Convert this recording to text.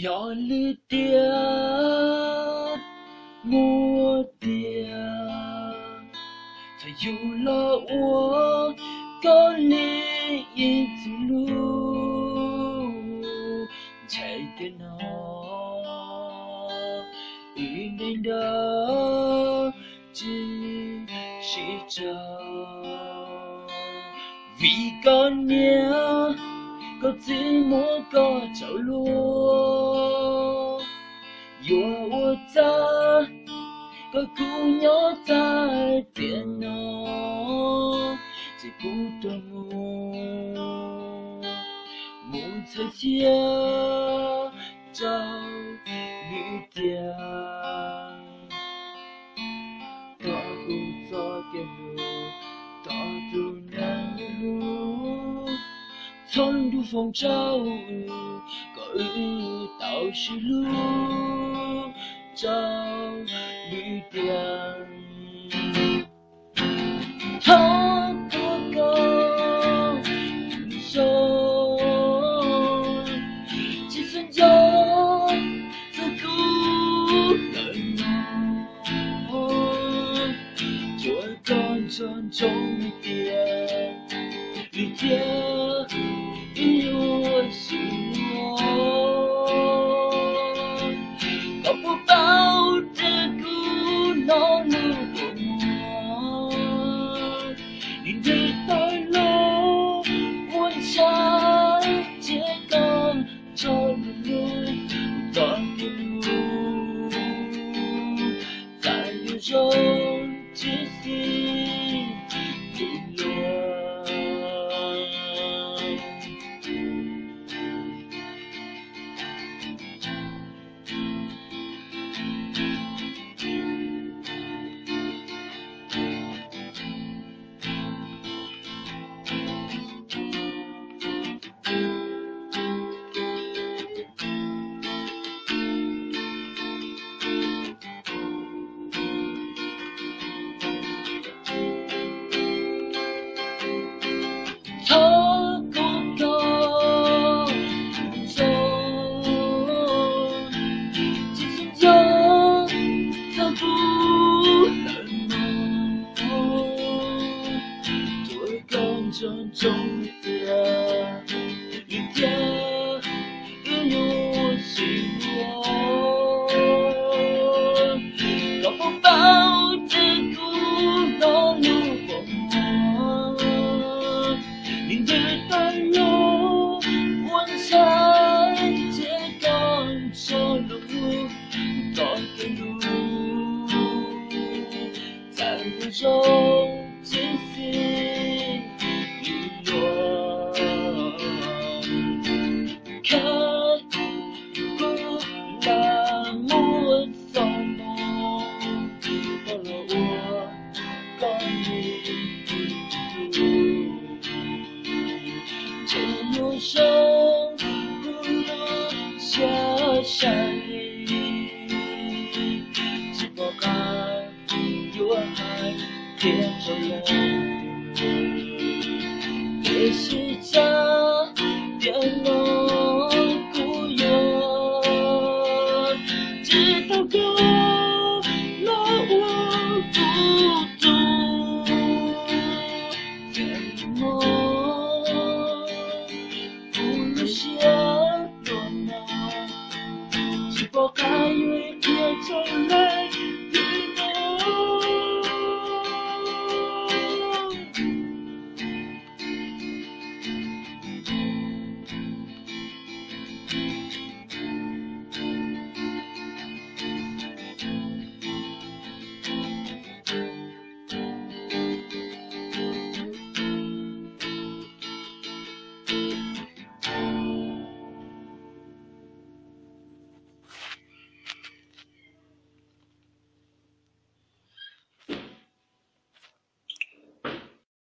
要你爹我爹，才有了我跟你一直路，才电脑一年的继续着，为个年个寂寞个角落，有我在个姑娘在电脑，这孤单我才接找你爹，大步走的路，大步难的路，从路风骤雨，个雨到是路，找你爹。他不够英雄，几寸酒，自古人浓。做个尊重你爹，你爹有我心窝，搞不到这股恼怒我。你的带路，我想接个这路，走的路，在雨中继续流落。他不够英雄，几寸酒，走不能做个尊重你爹，你爹有我心窝，搞不到这股恼怒我。你的带路，我才接个这路，走的路，在雨中继续雨落，看不那么匆忙，到了我跟你路。这路上不能下山里，只不看有海天着人，也许。